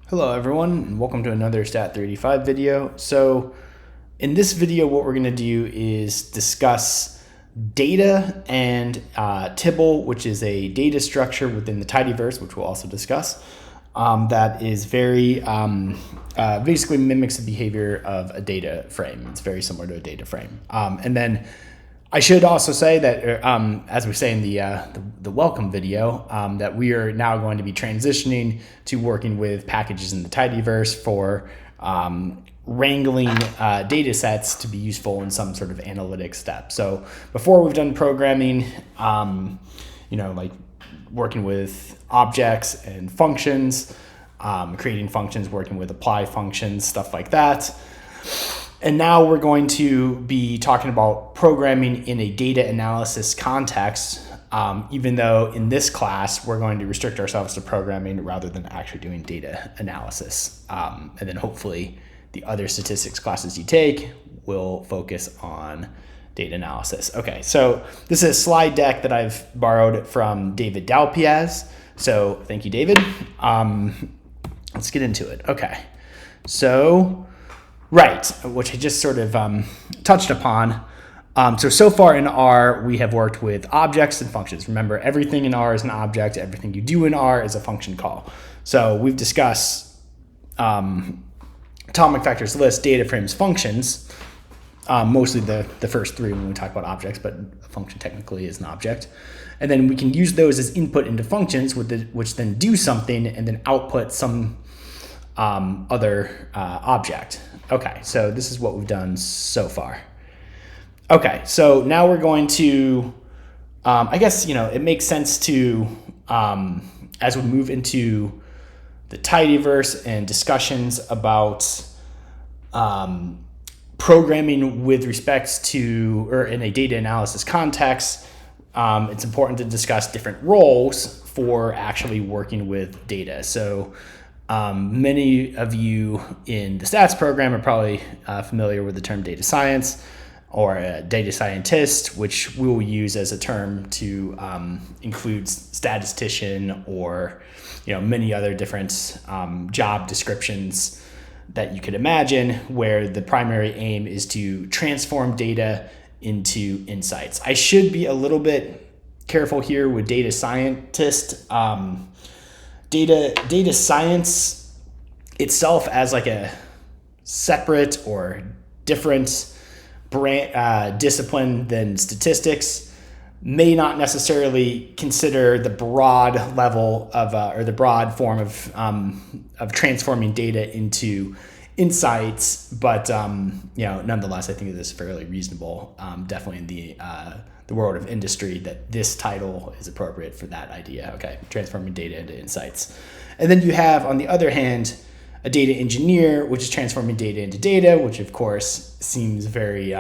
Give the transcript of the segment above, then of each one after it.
Hello everyone, and welcome to another Stat385 video. So in this video, what we're going to do is discuss data and Tibble, which is a data structure within the tidyverse, which we'll also discuss, that is very, basically mimics the behavior of a data frame. It's very similar to a data frame. And then I should also say that, as we say in the welcome video, that we are now going to be transitioning to working with packages in the tidyverse for wrangling data sets to be useful in some sort of analytic step. So before we've done programming, like working with objects and functions, creating functions, working with apply functions, stuff like that. And now we're going to be talking about programming in a data analysis context, even though in this class, we're going to restrict ourselves to programming rather than actually doing data analysis. And then hopefully the other statistics classes you take will focus on data analysis. Okay, so this is a slide deck that I've borrowed from David Dalpiaz. So thank you, David. Let's get into it. Okay, so... Right, which I just sort of touched upon. So far in R, we have worked with objects and functions. Remember, everything in R is an object. Everything you do in R is a function call. So we've discussed atomic vectors, lists, data frames, functions, mostly the first three when we talk about objects, but a function technically is an object. And then we can use those as input into functions, which then do something and then output some other object. Okay, so this is what we've done so far. Okay, so now we're going to, I guess, it makes sense to, as we move into the tidyverse and discussions about programming with respects to, or in a data analysis context, it's important to discuss different roles for actually working with data. So many of you in the stats program are probably familiar with the term data science or a data scientist, which we will use as a term to include statistician or many other different job descriptions that you could imagine, where the primary aim is to transform data into insights. I should be a little bit careful here with data scientist. Data science itself as like a separate or different discipline than statistics may not necessarily consider the broad level of or the broad form of transforming data into insights, but nonetheless, I think it is fairly reasonable, definitely in the world of industry, that this title is appropriate for that idea. Okay, transforming data into insights. And then you have, on the other hand, a data engineer, which is transforming data into data, which of course seems very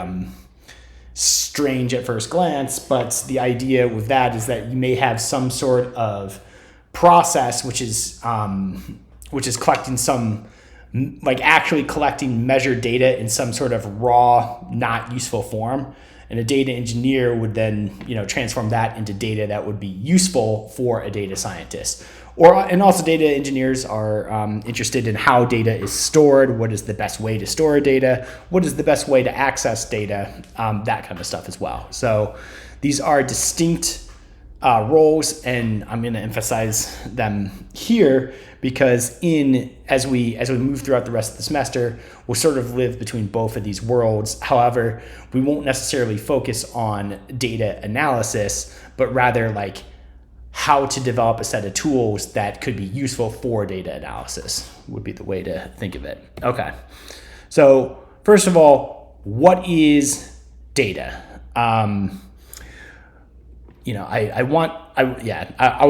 strange at first glance, but the idea with that is that you may have some sort of process which is collecting some, like actually collecting measured data in some sort of raw, not useful form. And a data engineer would then, transform that into data that would be useful for a data scientist. And also data engineers are interested in how data is stored, what is the best way to store data, what is the best way to access data, that kind of stuff as well. So these are distinct roles, and I'm going to emphasize them here because as we move throughout the rest of the semester, we'll sort of live between both of these worlds. However, we won't necessarily focus on data analysis, but rather like how to develop a set of tools that could be useful for data analysis would be the way to think of it. Okay, so first of all, what is data? I'll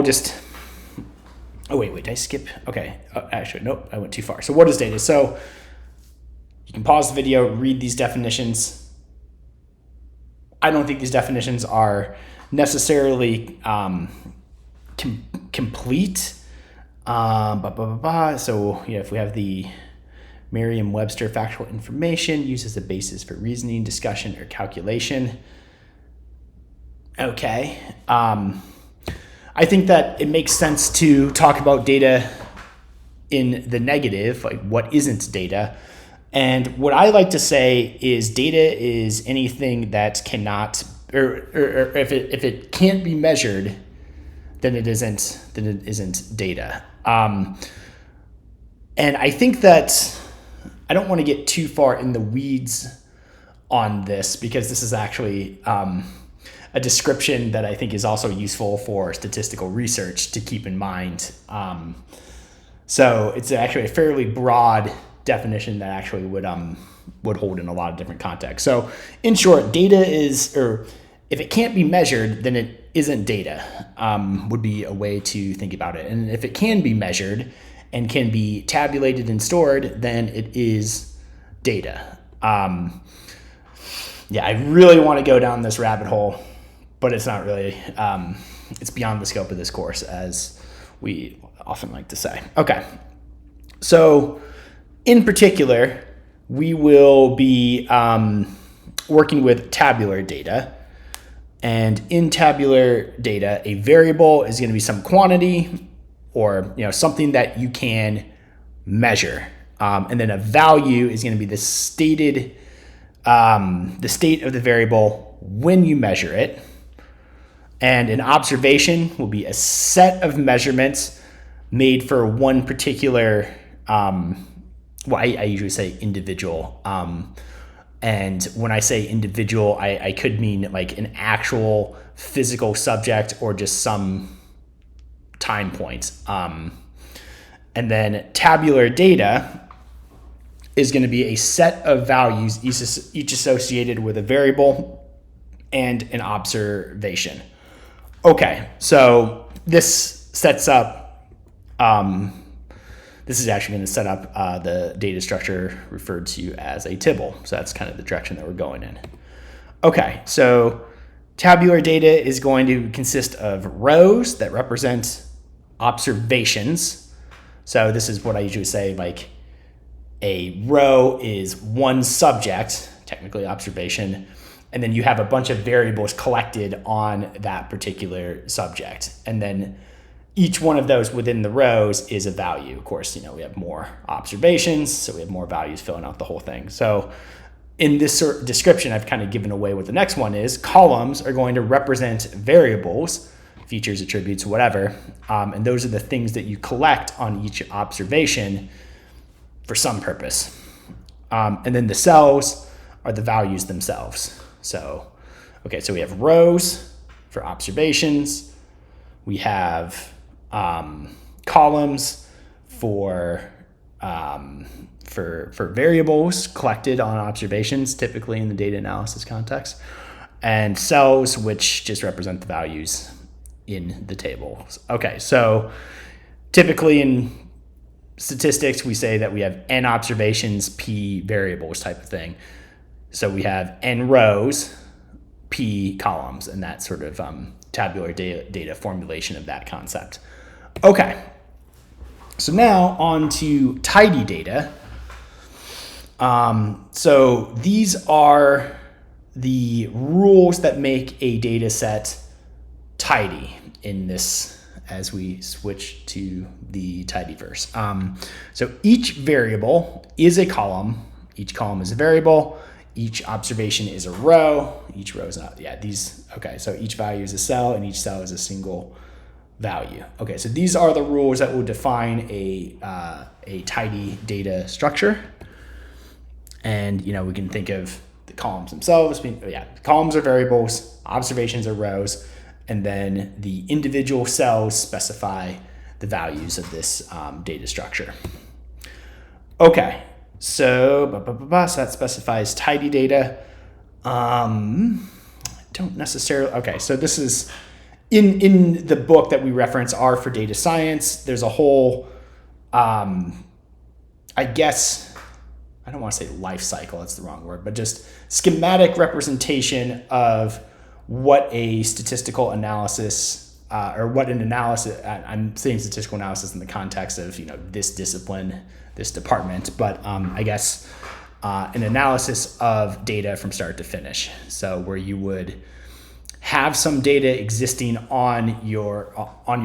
just, oh, wait, did I skip? Okay, actually, nope, I went too far. So what is data? So you can pause the video, read these definitions. I don't think these definitions are necessarily complete. So, if we have the Merriam-Webster factual information used as a basis for reasoning, discussion, or calculation. Okay. I think that it makes sense to talk about data in the negative, like what isn't data. And what I like to say is data is anything that cannot, or if it can't be measured, then it isn't data. And I think that I don't want to get too far in the weeds on this, because this is actually a description that I think is also useful for statistical research to keep in mind. So it's actually a fairly broad definition that actually would hold in a lot of different contexts. So in short, data is, or if it can't be measured, then it isn't data, would be a way to think about it. And if it can be measured and can be tabulated and stored, then it is data. Yeah, I really want to go down this rabbit hole, but it's not really, it's beyond the scope of this course, as we often like to say. Okay, so in particular, we will be working with tabular data. And in tabular data, a variable is going to be some quantity, or something that you can measure. And then a value is going to be the state of the variable when you measure it. And an observation will be a set of measurements made for one particular, I usually say individual. And when I say individual, I could mean like an actual physical subject or just some time point. And then tabular data is going to be a set of values, each associated with a variable and an observation. Okay, so this sets up, this is actually going to set up the data structure referred to as a Tibble. So that's kind of the direction that we're going in. Okay, so tabular data is going to consist of rows that represent observations. So this is what I usually say, like a row is one subject, technically observation, and then you have a bunch of variables collected on that particular subject. And then each one of those within the rows is a value. Of course, we have more observations, so we have more values filling out the whole thing. So in this sort of description, I've kind of given away what the next one is. Columns are going to represent variables, features, attributes, whatever. And those are the things that you collect on each observation for some purpose. And then the cells are the values themselves. So, okay, so we have rows for observations. We have columns for variables collected on observations, typically in the data analysis context, and cells, which just represent the values in the tables. Okay, so typically in statistics, we say that we have n observations, p variables type of thing. So we have n rows, p columns, and that sort of tabular data formulation of that concept. Okay, so now on to tidy data. So these are the rules that make a data set tidy in this, as we switch to the tidyverse. So each variable is a column, each column is a variable, each observation is a row, each row is not, okay, so each value is a cell and each cell is a single value. Okay, so these are the rules that will define a tidy data structure. And, we can think of the columns themselves being, columns are variables, observations are rows, and then the individual cells specify the values of this data structure. Okay, so that specifies tidy data. Don't necessarily, okay, so this is, in the book that we reference, R for Data Science, there's a whole, I guess, I don't want to say life cycle, that's the wrong word, but just schematic representation of what a statistical analysis, or what an analysis, I'm saying statistical analysis in the context of, this discipline, this department, but I guess an analysis of data from start to finish. So where you would have some data existing on your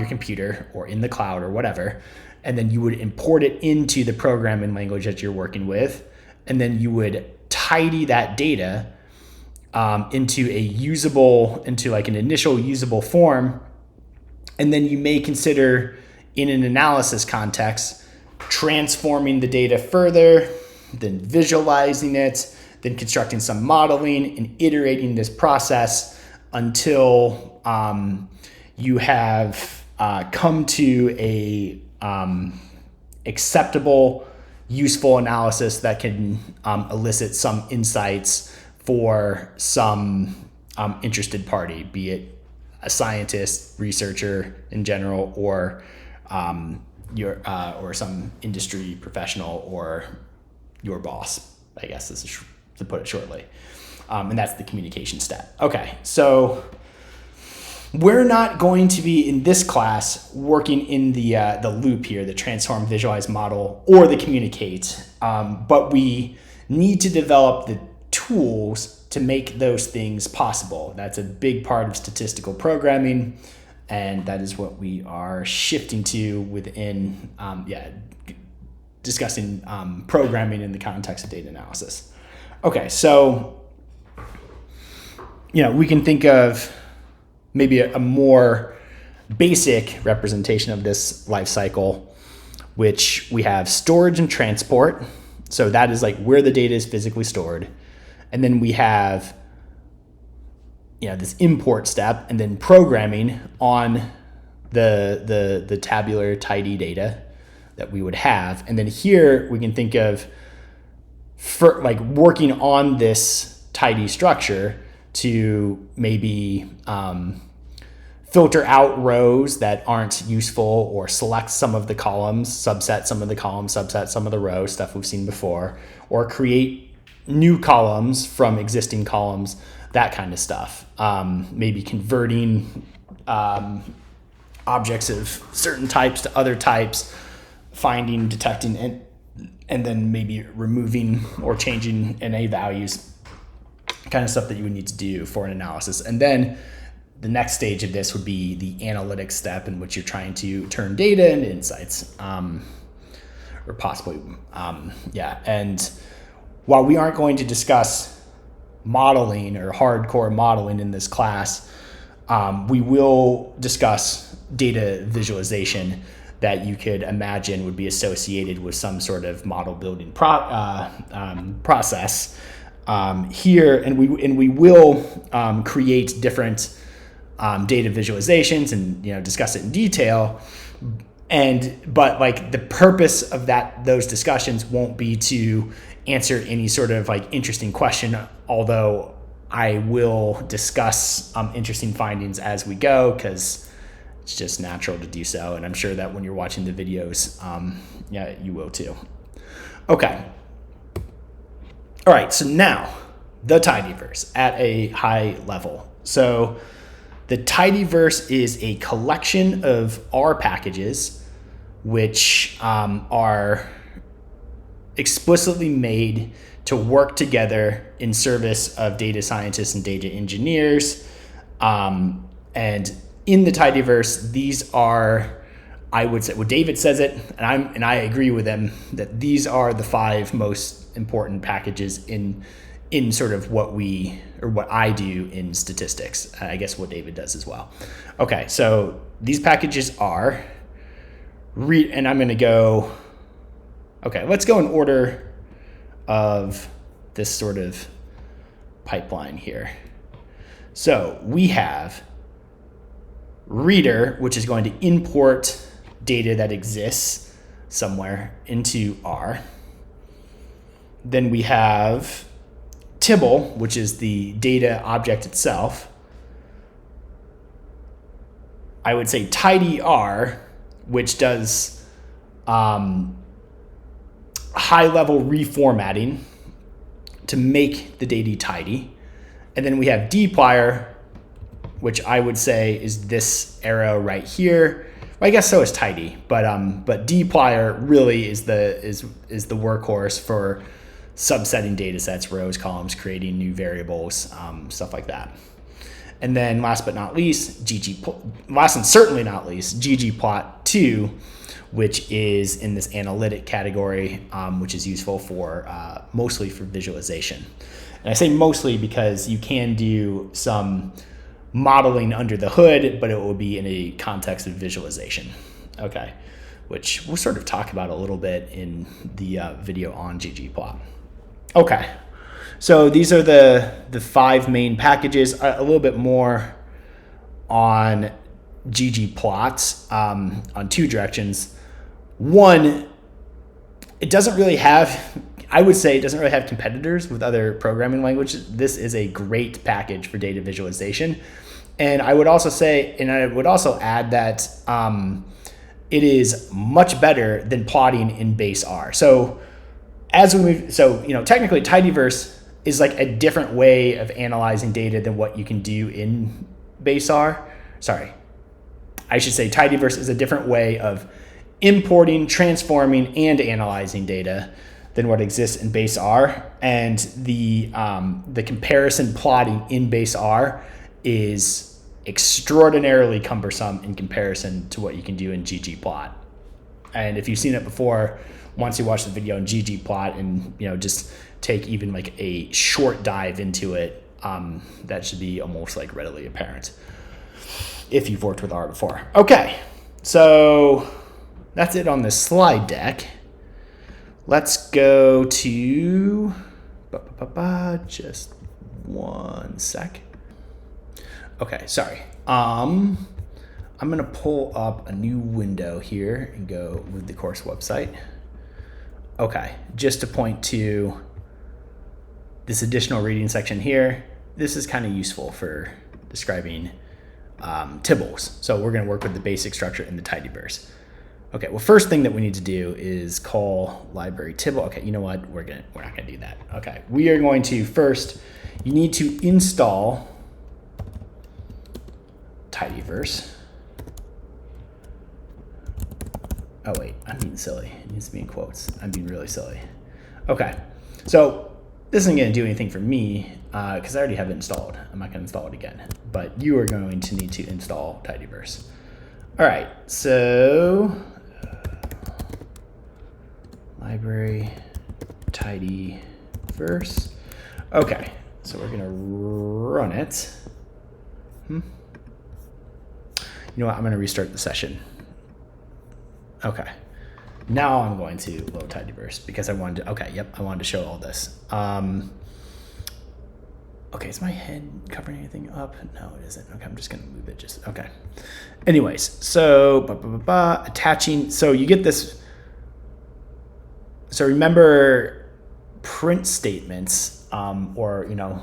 computer or in the cloud or whatever, and then you would import it into the programming language that you're working with, and then you would tidy that data into like an initial usable form. And then you may consider, in an analysis context, transforming the data further, then visualizing it, then constructing some modeling and iterating this process until you have come to a acceptable, useful analysis that can elicit some insights for some interested party, be it a scientist, researcher in general, or or some industry professional, or your boss, I guess, this is to put it shortly. And that's the communication step. Okay, so we're not going to be in this class working in the loop here, the transform, visualize, model, or the communicate, but we need to develop the tools to make those things possible. That's a big part of statistical programming, and that is what we are shifting to within discussing programming in the context of data analysis. Okay, so we can think of maybe a more basic representation of this life cycle, which we have storage and transport. So that is like where the data is physically stored. And then we have this import step, and then programming on the tabular tidy data that we would have. And then here we can think of for like working on this tidy structure to maybe filter out rows that aren't useful, or select some of the columns, subset some of the columns, subset some of the rows, stuff we've seen before, or create new columns from existing columns, that kind of stuff. Maybe converting objects of certain types to other types, finding, detecting, and then maybe removing or changing NA values, kind of stuff that you would need to do for an analysis. And then the next stage of this would be the analytics step, in which you're trying to turn data into insights, or possibly, And while we aren't going to discuss modeling or hardcore modeling in this class, we will discuss data visualization that you could imagine would be associated with some sort of model building process here, and we will create different data visualizations and discuss it in detail. But like the purpose of those discussions won't be to answer any sort of like interesting question, although I will discuss interesting findings as we go, because it's just natural to do so, and I'm sure that when you're watching the videos, you will too. Okay. All right, so now the tidyverse at a high level. So the tidyverse is a collection of R packages which are explicitly made to work together in service of data scientists and data engineers. And in the tidyverse, these are, I would say, well, David says it, and I agree with him, that these are the 5 most important packages in sort of what I do in statistics. I guess what David does as well. Okay, so these packages are and I'm going to go. Okay, let's go in order of this sort of pipeline here. So we have reader, which is going to import data that exists somewhere into R. Then we have Tibble, which is the data object itself. I would say tidy R, which does high-level reformatting to make the data tidy. And then we have dplyr, which I would say is this arrow right here. Well, I guess so is tidy, but dplyr really is the workhorse for subsetting data sets, rows, columns, creating new variables, stuff like that. And then last but not least, last and certainly not least, ggplot2, which is in this analytic category, which is useful for mostly for visualization. And I say mostly because you can do some modeling under the hood, but it will be in a context of visualization. Okay, which we'll sort of talk about a little bit in the video on ggplot. Okay, so these are the 5 main packages. A little bit more on ggplots on 2 directions. One, it doesn't really have, I would say it doesn't really have competitors with other programming languages. This is a great package for data visualization. And I would also say, and I would also add that it is much better than plotting in base R. So as we move, so, you know, technically tidyverse is like a different way of analyzing data than what you can do in base R. Sorry, I should say tidyverse is a different way of importing, transforming, and analyzing data than what exists in base R. And the comparison plotting in base R is extraordinarily cumbersome in comparison to what you can do in ggplot. And if you've seen it before, once you watch the video in ggplot and, you know, just take even like a short dive into it, that should be almost like readily apparent if you've worked with R before. Okay, so that's it on the slide deck. Let's go to, just one sec. Okay, sorry. I'm gonna pull up a new window here and go with the course website. Okay, just to point to this additional reading section here. This is kind of useful for describing Tibbles. So we're gonna work with the basic structure in the tidyverse. Okay, well, first thing that we need to do is call library Tibble. Okay, you know what? We're not gonna do that. Okay, we are going to first, you need to install tidyverse. Oh wait, I'm being silly. It needs to be in quotes. I'm being really silly. Okay, so this isn't gonna do anything for me because I already have it installed. I'm not gonna install it again, but you are going to need to install tidyverse. All right, so library tidyverse. Okay, so we're gonna run it. You know what, I'm gonna restart the session. Okay, now I'm going to load tidyverse because I wanted to, okay, yep, I wanted to show all this. Okay, is my head covering anything up? No, it isn't. Okay, I'm just gonna move it just, okay. Anyways, so attaching, so you get this, so remember print statements, or, you know,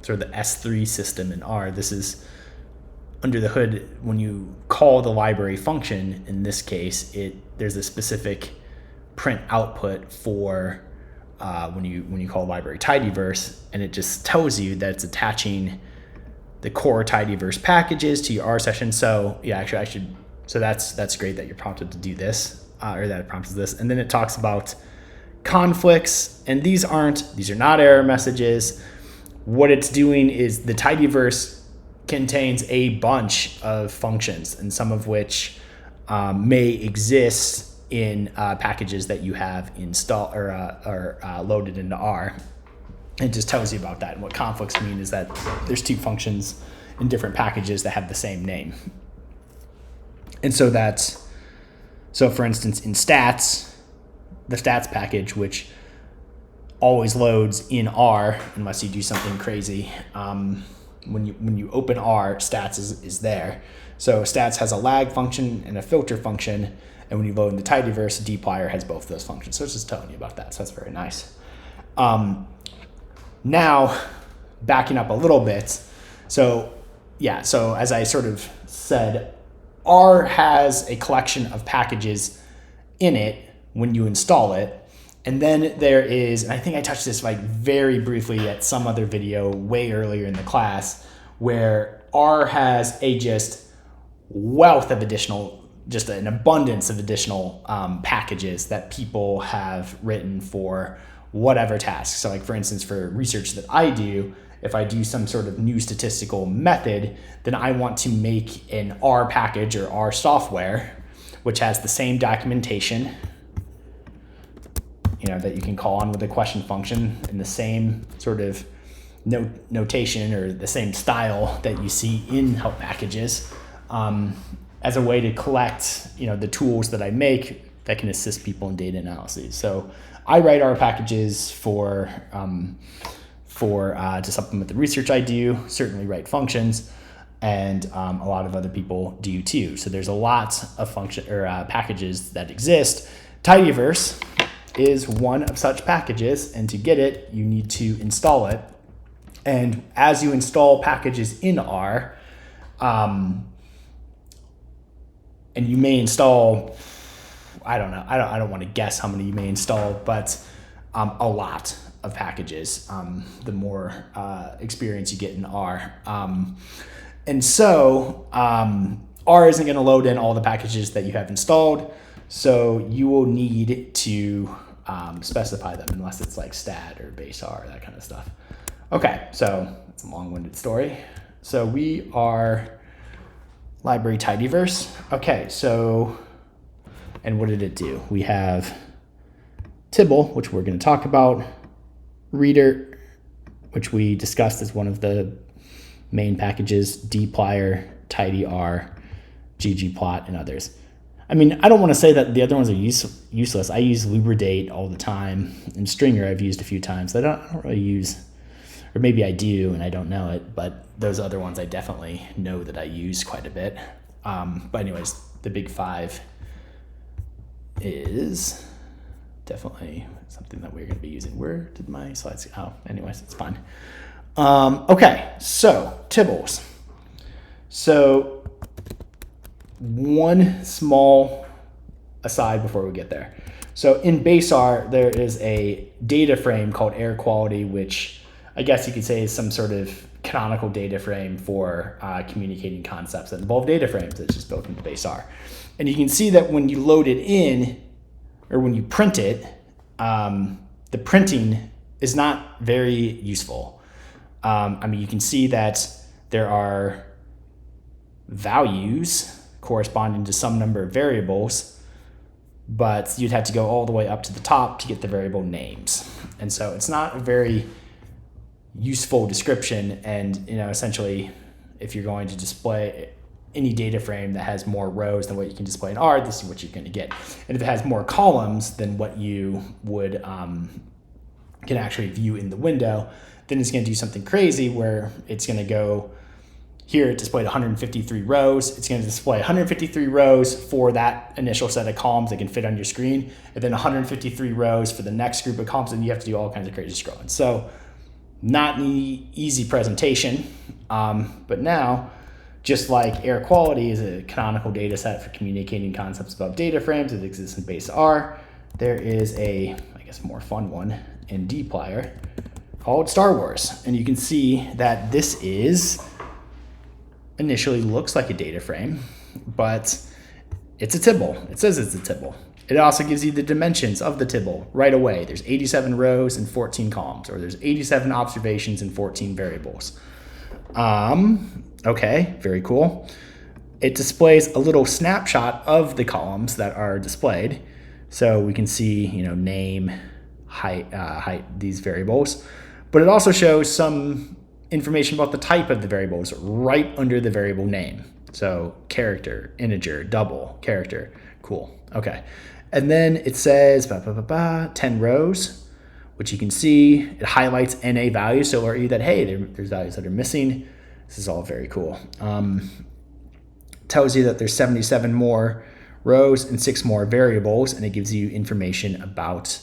sort of the S3 system in R. This is under the hood. When you call the library function, in this case, there's a specific print output for when you call library tidyverse, and it just tells you that it's attaching the core tidyverse packages to your R session. So yeah, actually so that's great that you're prompted to do this, or that it prompts this. And then it talks about conflicts, and these are not error messages. What it's doing is the tidyverse contains a bunch of functions, and some of which may exist in packages that you have installed or loaded into R. It just tells you about that. And what conflicts mean is that there's 2 functions in different packages that have the same name. And so for instance, in stats, the stats package, which always loads in R unless you do something crazy. When you open R, stats is there. So stats has a lag function and a filter function, and when you load into tidyverse, dplyr has both those functions. So it's just telling you about that. So that's very nice. Now, backing up a little bit. So yeah, so as I sort of said, R has a collection of packages in it when you install it. And then there is, and I think I touched this like very briefly at some other video way earlier in the class, where R has a just wealth of additional, just an abundance of additional packages that people have written for whatever task. So like for instance, for research that I do, if I do some sort of new statistical method, then I want to make an R package or R software which has the same documentation, that you can call on with a question function in the same sort of notation or the same style that you see in help packages, as a way to collect, the tools that I make that can assist people in data analysis. So I write R packages to supplement the research I do, certainly write functions, and a lot of other people do too. So there's a lot of packages that exist. Tidyverse is one of such packages, and to get it, you need to install it. And as you install packages in R, and you may install, I don't know, I don't want to guess how many you may install, but a lot of packages, the more experience you get in R. And so R isn't going to load in all the packages that you have installed, so you will need to specify them unless it's like stat or base R, that kind of stuff. Okay, so it's a long-winded story. So we are library tidyverse. Okay, so, and what did it do? We have Tibble, which we're going to talk about, reader, which we discussed as one of the main packages, dplyr, tidyr, ggplot, and others. I mean, I don't want to say that the other ones are useless. I use libradate all the time, and stringer I've used a few times. I don't really use, or maybe I do and I don't know it, but those other ones I definitely know that I use quite a bit. But anyways, the big five is definitely something that we're going to be using. Where did my slides go? Oh, anyways, it's fine. Okay, so Tibbles. So one small aside before we get there. So in base R, there is a data frame called air quality, which I guess you could say is some sort of canonical data frame for communicating concepts that involve data frames. That's just built into base R. And you can see that when you load it in, or when you print it, the printing is not very useful. I mean, you can see that there are values corresponding to some number of variables, but you'd have to go all the way up to the top to get the variable names. And so it's not a very useful description. And, essentially, if you're going to display any data frame that has more rows than what you can display in R, this is what you're going to get. And if it has more columns than what you would can actually view in the window, then it's going to do something crazy where it's going to go here. It displayed 153 rows. It's going to display 153 rows for that initial set of columns that can fit on your screen, and then 153 rows for the next group of columns, and you have to do all kinds of crazy scrolling. So not an easy presentation, but now, just like air quality is a canonical data set for communicating concepts about data frames that exists in base R, there is a, I guess, more fun one in dplyr called Star Wars. And you can see that this is initially looks like a data frame, but it's a Tibble. It says it's a Tibble. It also gives you the dimensions of the Tibble right away. There's 87 rows and 14 columns, or there's 87 observations and 14 variables. Okay, very cool. It displays a little snapshot of the columns that are displayed. So we can see, name, height, these variables. But it also shows some information about the type of the variables right under the variable name. So character, integer, double, character. Cool. Okay. And then it says 10 rows, which you can see. It highlights NA values to alert you that, hey, there's values that are missing. This is all very cool. Tells you that there's 77 more rows and 6 more variables, and it gives you information about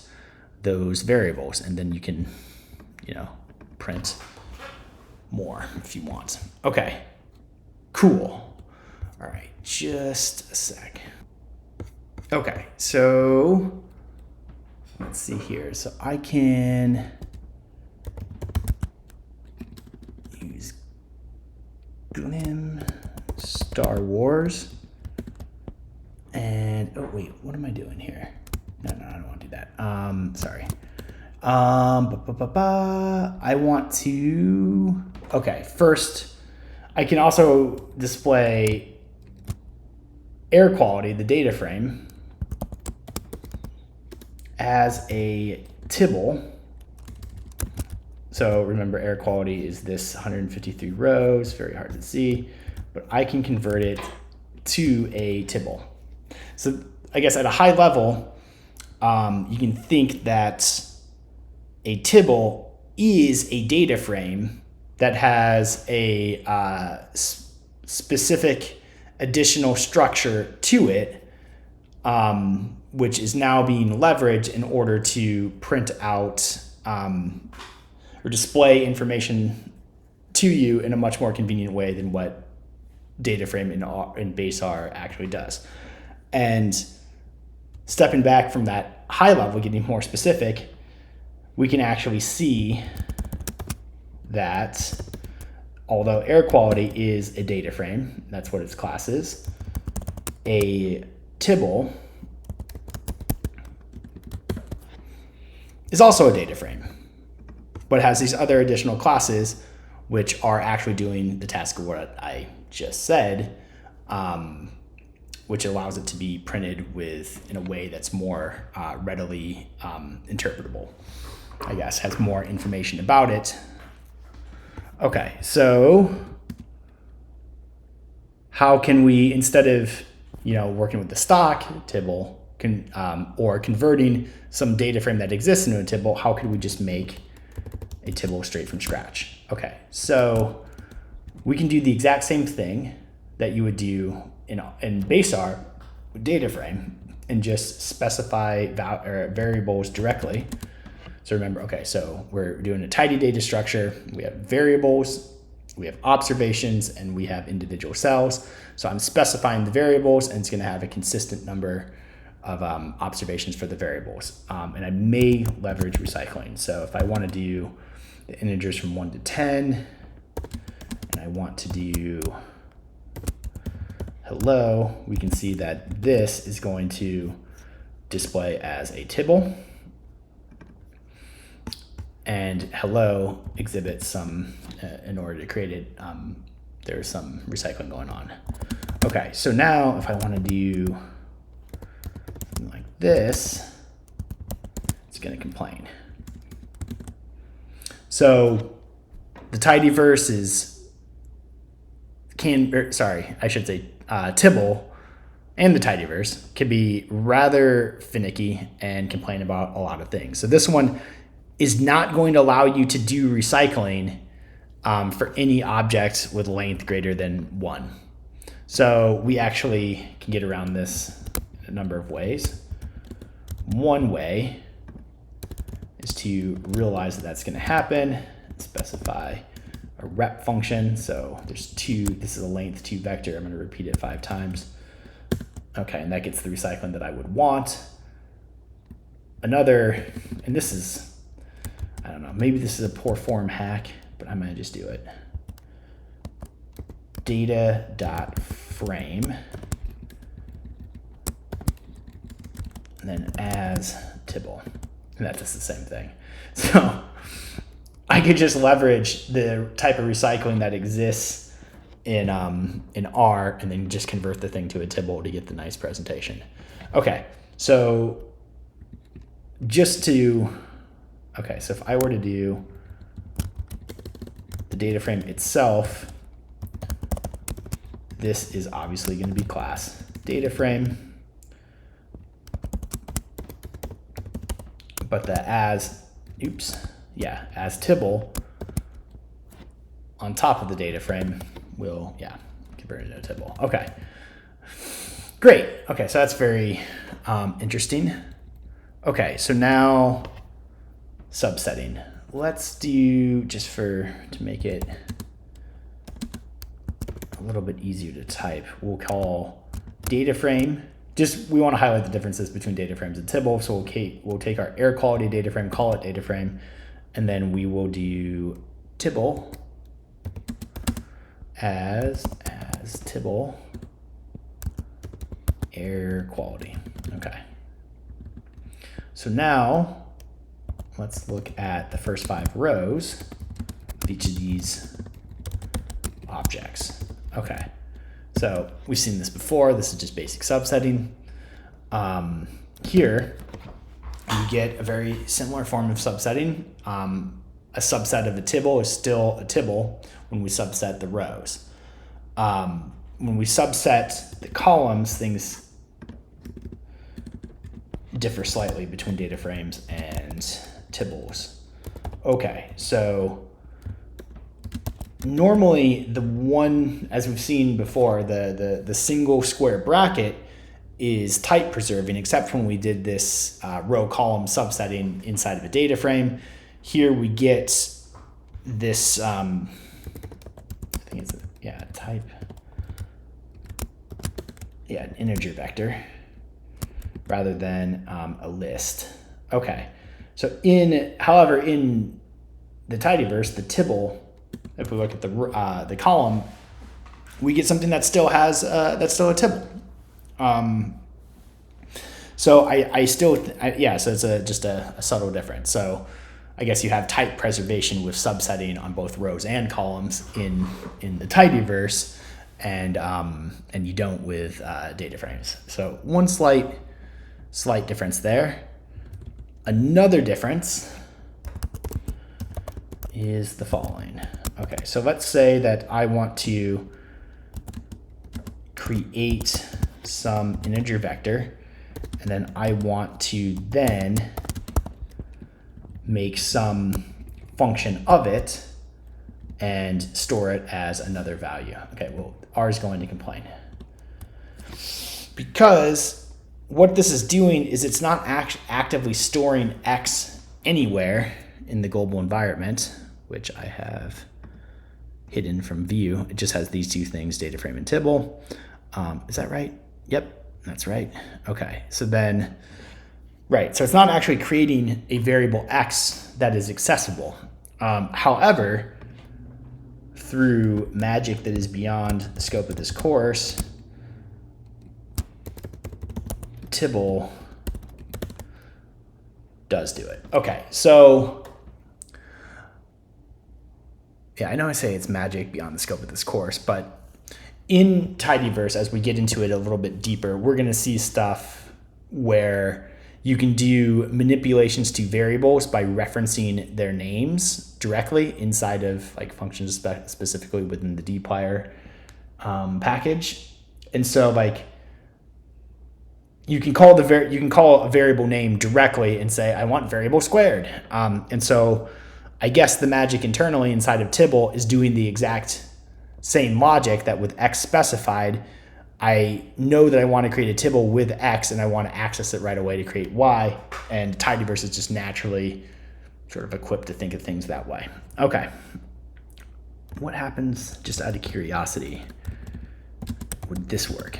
those variables. And then you can, print more if you want. Okay, cool. All right, just a sec. Okay, so let's see here. So I can use Glim, Star Wars, and oh wait, what am I doing here? No, I don't want to do that. Sorry. I want to, okay, first I can also display air quality, the data frame, as a Tibble. So remember, air quality is this 153 rows, very hard to see, but I can convert it to a Tibble. So I guess at a high level, you can think that a Tibble is a data frame that has a specific additional structure to it, which is now being leveraged in order to print out or display information to you in a much more convenient way than what data frame in base R actually does. And stepping back from that high level, getting more specific, we can actually see that although air quality is a data frame, that's what its class is, a Tibble is also a data frame, but has these other additional classes which are actually doing the task of what I just said, which allows it to be printed in a way that's more readily interpretable, I guess, has more information about it. Okay, so how can we, instead of working with the stock Tibble or converting some data frame that exists into a Tibble, how could we just make a Tibble straight from scratch? Okay, so we can do the exact same thing that you would do in base R with data frame and just specify variables directly. So remember, okay, so we're doing a tidy data structure. We have variables, we have observations, and we have individual cells. So I'm specifying the variables, and it's going to have a consistent number of observations for the variables. And I may leverage recycling. So if I want to do the integers from 1 to 10, and I want to do hello, we can see that this is going to display as a Tibble. And hello exhibits some, in order to create it, there's some recycling going on. Okay, so now if I want to do something like this, it's going to complain. So the tidyverse Tibble and the tidyverse can be rather finicky and complain about a lot of things. So this one is not going to allow you to do recycling for any object with length greater than 1. So we actually can get around this in a number of ways. One way is to realize that that's going to happen and specify a rep function. So there's 2, this is a length 2 vector. I'm going to repeat it 5 times. Okay, and that gets the recycling that I would want. Another, and this is, I don't know, maybe this is a poor form hack, but I'm going to just do it. Data.frame, and then as Tibble, and that's just the same thing. So I could just leverage the type of recycling that exists in R and then just convert the thing to a Tibble to get the nice presentation. Okay, so so if I were to do the data frame itself, this is obviously going to be class data frame, but the as Tibble on top of the data frame will, convert it into a Tibble. Okay, great. Okay, so that's very interesting. Okay, so now subsetting. Let's do, to make it a little bit easier to type, we'll call data frame. We want to highlight the differences between data frames and Tibble. So we'll take our air quality data frame, call it data frame, and then we will do Tibble as Tibble air quality. Okay. So now let's look at the first 5 rows of each of these objects. Okay, So we've seen this before. This is just basic subsetting. Here, you get a very similar form of subsetting. A subset of a tibble is still a tibble when we subset the rows. When we subset the columns, things differ slightly between data frames and tibbles. Okay, so normally the one, as we've seen before, the single square bracket is type preserving, except when we did this row column subsetting inside of a data frame. Here we get this, I think it's, type, an integer vector rather than a list. Okay, so however, in the tidyverse, the tibble, if we look at the column, we get something that still has that's still a tibble. So so it's just a subtle difference. So I guess you have type preservation with subsetting on both rows and columns in the tidyverse, and you don't with data frames. So one slight difference there. Another difference is the following. Okay, so let's say that I want to create some integer vector, and then I want to then make some function of it and store it as another value. Okay, well, R is going to complain. Because what this is doing is it's not actively storing X anywhere in the global environment, which I have hidden from view. It just has these two things, data frame and tibble. Is that right? Yep, that's right. Okay, so then, right, so it's not actually creating a variable X that is accessible. However, through magic that is beyond the scope of this course, Tibble does do it. Okay, so I know I say it's magic beyond the scope of this course, but in tidyverse, as we get into it a little bit deeper, we're going to see stuff where you can do manipulations to variables by referencing their names directly inside of like functions, specifically within the dplyr package. And so like you can call a variable name directly and say I want variable squared. And so I guess the magic internally inside of Tibble is doing the exact same logic that with X specified, I know that I want to create a Tibble with X and I want to access it right away to create Y, and tidyverse is just naturally sort of equipped to think of things that way. Okay, what happens, just out of curiosity, would this work?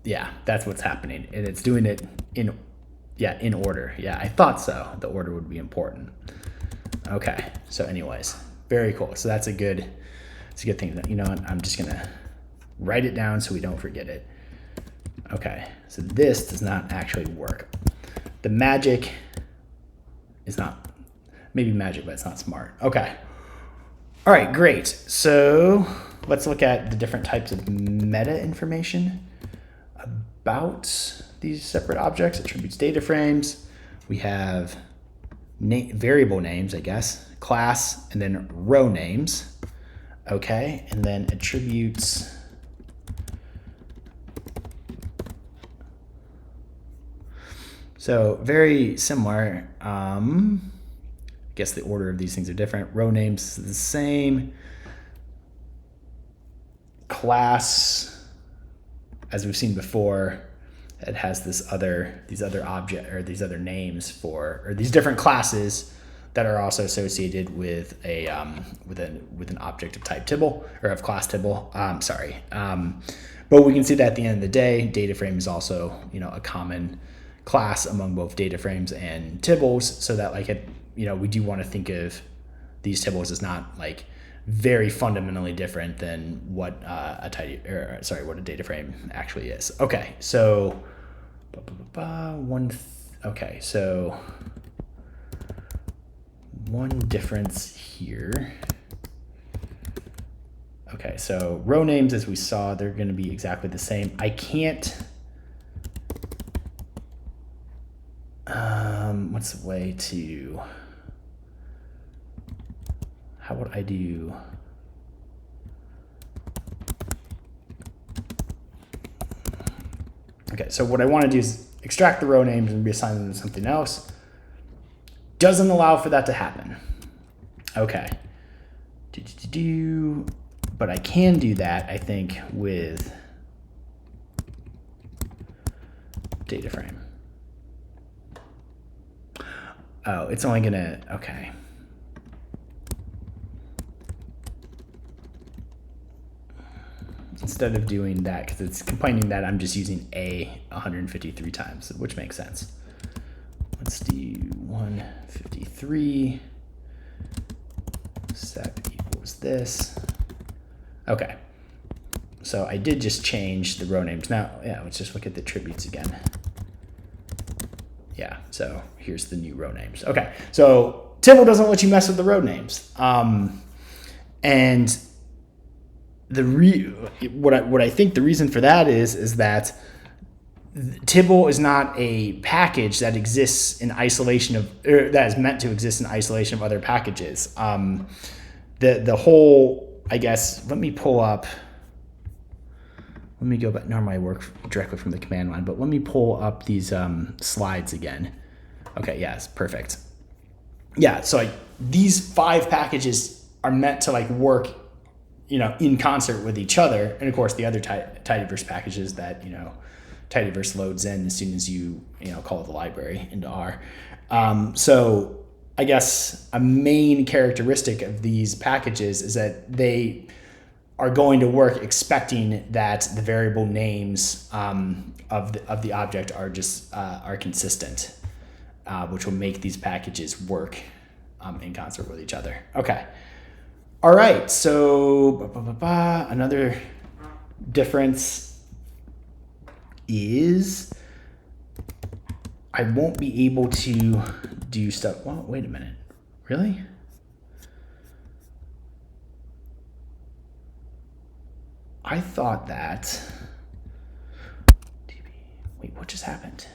Yeah, that's what's happening, and it's doing it in order. Yeah, I thought so. The order would be important. Okay, so anyways, very cool. So that's a good thing. You know what? I'm just gonna write it down so we don't forget it. Okay, so this does not actually work. The magic is not, maybe magic, but it's not smart. Okay. All right, great. So let's look at the different types of meta information about these separate objects. Attributes, data frames. We have variable names, I guess, class, and then row names. Okay, and then attributes. So very similar. I guess the order of these things are different. Row names is the same. Class, as we've seen before, it has these other names for, or these different classes that are also associated with a with an object of type Tibble, or of class Tibble. But we can see that at the end of the day, data frame is also a common class among both data frames and Tibbles, so that we do want to think of these Tibbles as not like very fundamentally different than what a data frame actually is. Okay, so one difference here. Okay, so row names, as we saw, they're going to be exactly the same. I can't, what's the way to, how would I do, okay, so what I want to do is extract the row names and reassign them to something else. Doesn't allow for that to happen. Okay. But I can do that, I think, with data frame. Oh, it's only gonna, okay. Instead of doing that, because it's complaining that I'm just using A 153 times, which makes sense. Let's do 153, set equals this. Okay, so I did just change the row names. Now, yeah, let's just look at the attributes again. Yeah, so here's the new row names. Okay, so Tibble doesn't let you mess with the row names. And what I think the reason for that is that Tibble is not a package that exists in isolation of, or that is meant to exist in isolation of other packages. The whole, I guess, let me pull up, let me go back. Normally I work directly from the command line, but let me pull up these slides again. Okay, yes, perfect. Yeah, so these 5 packages are meant to like work, you know, in concert with each other. And of course the other tidyverse packages that, you know, tidyverse loads in as soon as you call the library into R. So I guess a main characteristic of these packages is that they are going to work expecting that the variable names of the object are just are consistent, which will make these packages work in concert with each other. Okay. All right. So another difference is I won't be able to do stuff. Well, wait a minute. Really? I thought that. Wait, what just happened?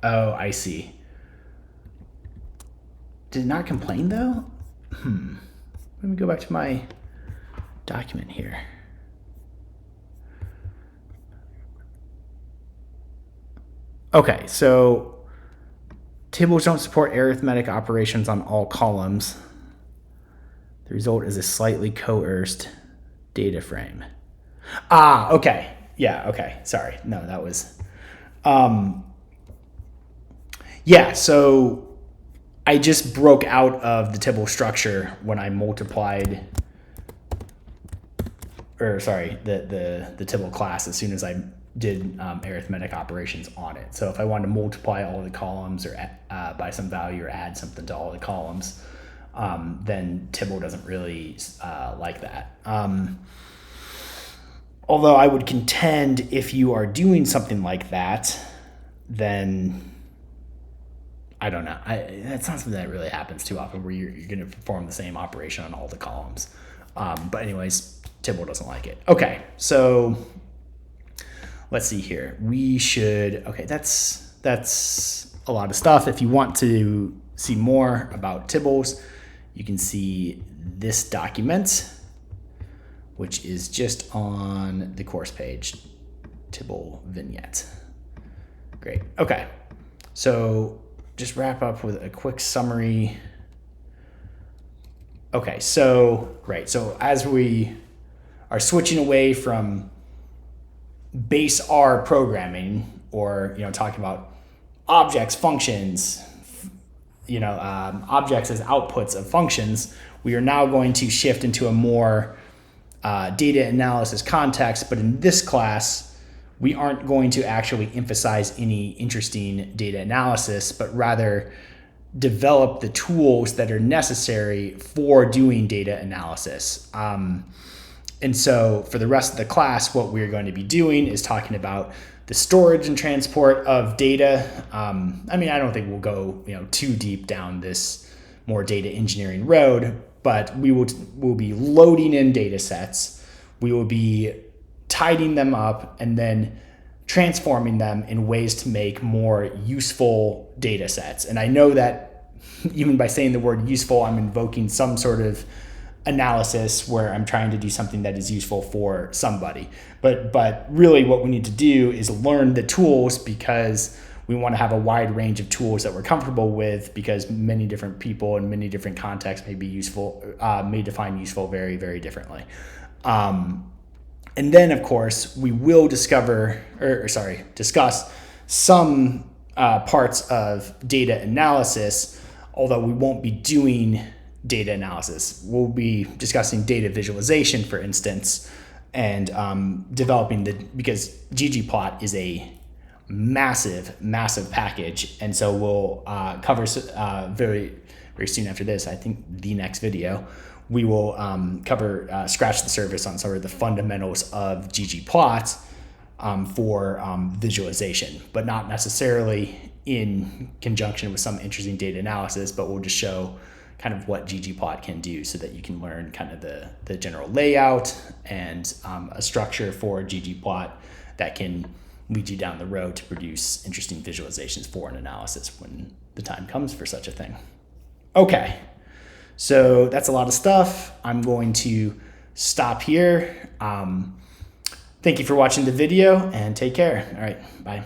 Oh, I see. Did it not complain though? Let me go back to my document here. Okay, so tables don't support arithmetic operations on all columns. The result is a slightly coerced data frame. Ah, okay. Yeah, okay. Sorry. No, that was... yeah, so I just broke out of the Tibble structure when I multiplied, or sorry, the Tibble class as soon as I did arithmetic operations on it. So if I wanted to multiply all the columns or by some value or add something to all the columns, then Tibble doesn't really like that. Although I would contend if you are doing something like that, then I don't know. That's not something that really happens too often where you're going to perform the same operation on all the columns. But anyways, Tibble doesn't like it. Okay, so let's see here. We should, okay, that's a lot of stuff. If you want to see more about Tibbles, you can see this document, which is just on the course page, Tibble vignette. Great, okay. So just wrap up with a quick summary. Okay, so great. So as we are switching away from base R programming, or talking about objects, functions, objects as outputs of functions, we are now going to shift into a more data analysis context. But in this class, we aren't going to actually emphasize any interesting data analysis, but rather develop the tools that are necessary for doing data analysis. And so for the rest of the class, what we're going to be doing is talking about the storage and transport of data. I mean, I don't think we'll go too deep down this more data engineering road, but we'll be loading in data sets. We will be tidying them up and then transforming them in ways to make more useful data sets. And I know that even by saying the word useful, I'm invoking some sort of analysis where I'm trying to do something that is useful for somebody. But really what we need to do is learn the tools, because we want to have a wide range of tools that we're comfortable with, because many different people in many different contexts may be useful, may define useful very, very differently. And then, of course, we will discuss some parts of data analysis, although we won't be doing data analysis. We'll be discussing data visualization, for instance, and developing because ggplot is a massive package. And so we'll cover very, very soon after this, I think the next video, we will scratch the surface on some of the fundamentals of ggplot for visualization, but not necessarily in conjunction with some interesting data analysis, but we'll just show kind of what ggplot can do so that you can learn kind of the general layout and a structure for ggplot that can lead you down the road to produce interesting visualizations for an analysis when the time comes for such a thing. Okay, so that's a lot of stuff. I'm going to stop here. Thank you for watching the video and take care. All right, bye.